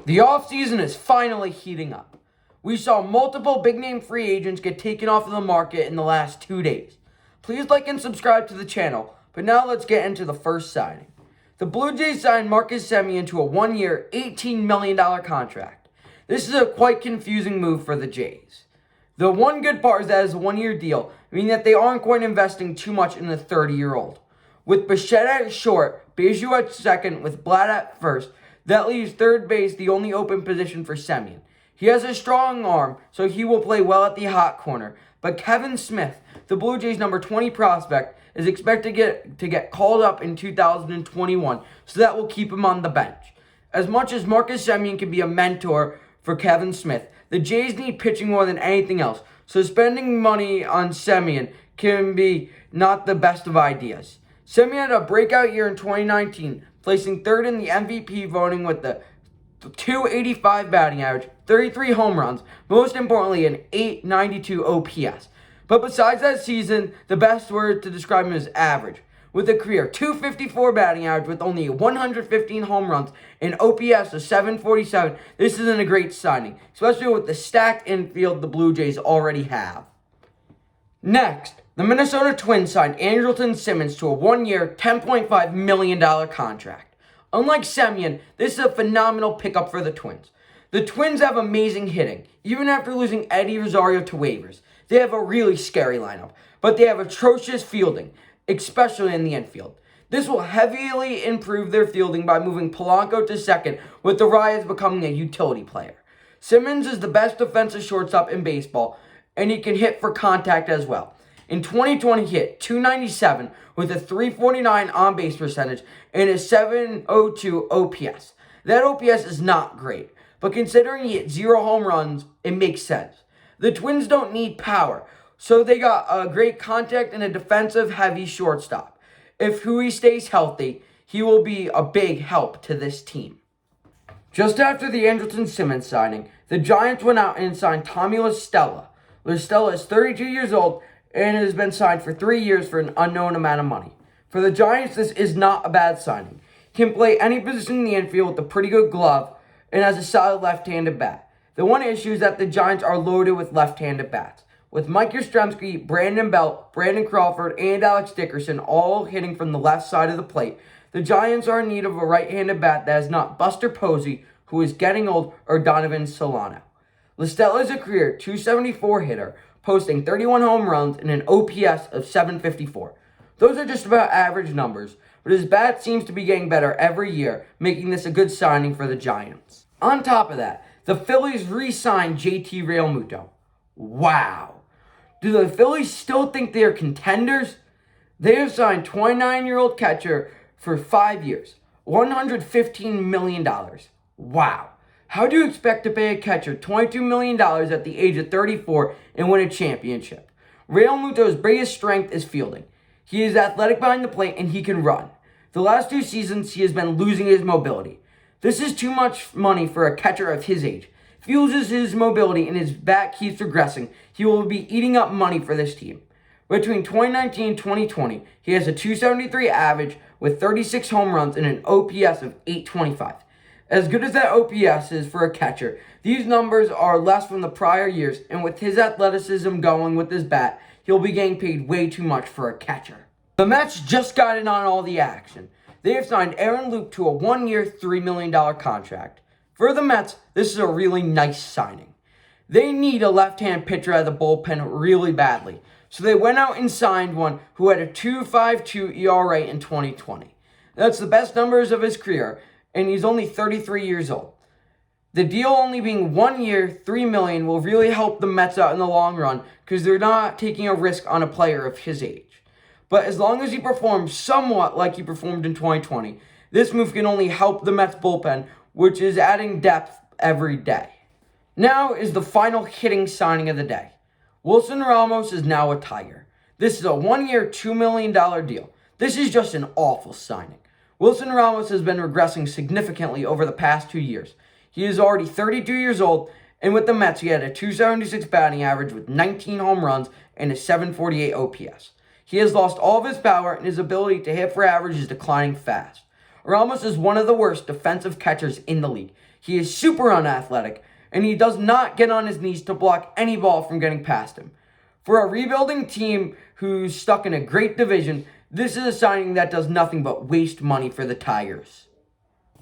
The offseason is finally heating up. We saw multiple big-name free agents get taken off of the market in the last 2 days. Please like and subscribe to the channel, but now let's get into the first signing. The Blue Jays signed Marcus Semien to a 1-year, $18 million contract. This is a quite confusing move for the Jays. The one good part is that it's a 1-year deal, meaning that they aren't quite investing too much in the 30-year-old. With Bichette at short, Bijou at second, with Blatt at first, that leaves third base the only open position for Semien. He has a strong arm, so he will play well at the hot corner. But Kevin Smith, the Blue Jays' number 20 prospect, is expected to get called up in 2021, so that will keep him on the bench. As much as Marcus Semien can be a mentor for Kevin Smith, the Jays need pitching more than anything else, so spending money on Semien can be not the best of ideas. Semien had a breakout year in 2019, placing third in the MVP voting with the .285 batting average, 33 home runs, most importantly an .892 OPS. But besides that season, the best word to describe him is average. With a career .254 batting average with only 115 home runs and OPS of .747, this isn't a great signing, especially with the stacked infield the Blue Jays already have. Next, the Minnesota Twins signed Andrelton Simmons to a 1-year, $10.5 million contract. Unlike Semien, this is a phenomenal pickup for the Twins. The Twins have amazing hitting. Even after losing Eddie Rosario to waivers, they have a really scary lineup, but they have atrocious fielding, especially in the infield. This will heavily improve their fielding by moving Polanco to second, with Arias becoming a utility player. Simmons is the best defensive shortstop in baseball, and he can hit for contact as well. In 2020, he hit .297 with a .349 on-base percentage and a .702 OPS. That OPS is not great, but considering he hit 0 home runs, it makes sense. The Twins don't need power, so they got a great contact and a defensive-heavy shortstop. If Hui stays healthy, he will be a big help to this team. Just after the Andrelton Simmons signing, the Giants went out and signed Tommy La Stella. La Stella is 32 years old and has been signed for 3 years for an unknown amount of money. For the Giants, this is not a bad signing. He can play any position in the infield with a pretty good glove and has a solid left-handed bat. The one issue is that the Giants are loaded with left-handed bats. With Mike Yastrzemski, Brandon Belt, Brandon Crawford, and Alex Dickerson all hitting from the left side of the plate, the Giants are in need of a right-handed bat that is not Buster Posey, who is getting old, or Donovan Solano. La Stella is a career .274 hitter, posting 31 home runs and an OPS of .754. Those are just about average numbers, but his bat seems to be getting better every year, making this a good signing for the Giants. On top of that, the Phillies re-signed JT Realmuto. Wow. Do the Phillies still think they are contenders? They have signed 29-year-old catcher for 5 years, $115 million. Wow. How do you expect to pay a catcher $22 million at the age of 34 and win a championship? Realmuto's biggest strength is fielding. He is athletic behind the plate and he can run. The last 2 seasons, he has been losing his mobility. This is too much money for a catcher of his age. If he loses his mobility and his bat keeps regressing, he will be eating up money for this team. Between 2019 and 2020, he has a .273 average with 36 home runs and an OPS of .825. As good as that OPS is for a catcher, these numbers are less from the prior years, and with his athleticism going with his bat, he'll be getting paid way too much for a catcher. The Mets just got in on all the action. They have signed Aaron Luke to a 1-year, $3 million contract. For the Mets, this is a really nice signing. They need a left-hand pitcher out of the bullpen really badly, so they went out and signed one who had a .252 ERA in 2020. That's the best numbers of his career, and he's only 33 years old. The deal only being 1 year, $3 million will really help the Mets out in the long run because they're not taking a risk on a player of his age. But as long as he performs somewhat like he performed in 2020, this move can only help the Mets bullpen, which is adding depth every day. Now is the final hitting signing of the day. Wilson Ramos is now a Tiger. This is a 1-year, $2 million deal. This is just an awful signing. Wilson Ramos has been regressing significantly over the past 2 years. He is already 32 years old, and with the Mets, he had a .276 batting average with 19 home runs and a .748 OPS. He has lost all of his power, and his ability to hit for average is declining fast. Ramos is one of the worst defensive catchers in the league. He is super unathletic, and he does not get on his knees to block any ball from getting past him. For a rebuilding team who's stuck in a great division, this is a signing that does nothing but waste money for the Tigers.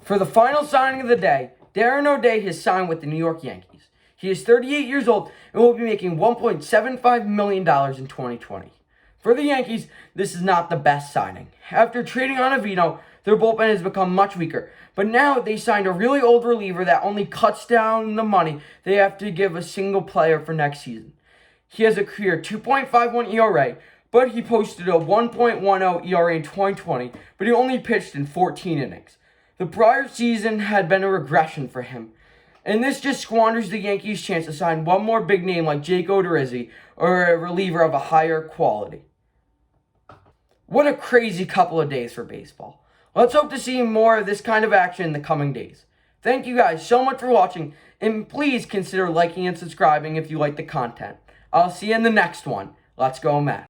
For the final signing of the day, Darren O'Day has signed with the New York Yankees. He is 38 years old and will be making $1.75 million in 2020. For the Yankees, this is not the best signing. After trading Ottavino, their bullpen has become much weaker, but now they signed a really old reliever that only cuts down the money they have to give a single player for next season. He has a career 2.51 ERA, but he posted a 1.10 ERA in 2020, but he only pitched in 14 innings. The prior season had been a regression for him, and this just squanders the Yankees' chance to sign one more big name like Jake Odorizzi or a reliever of a higher quality. What a crazy couple of days for baseball. Let's hope to see more of this kind of action in the coming days. Thank you guys so much for watching, and please consider liking and subscribing if you like the content. I'll see you in the next one. Let's go, Matt.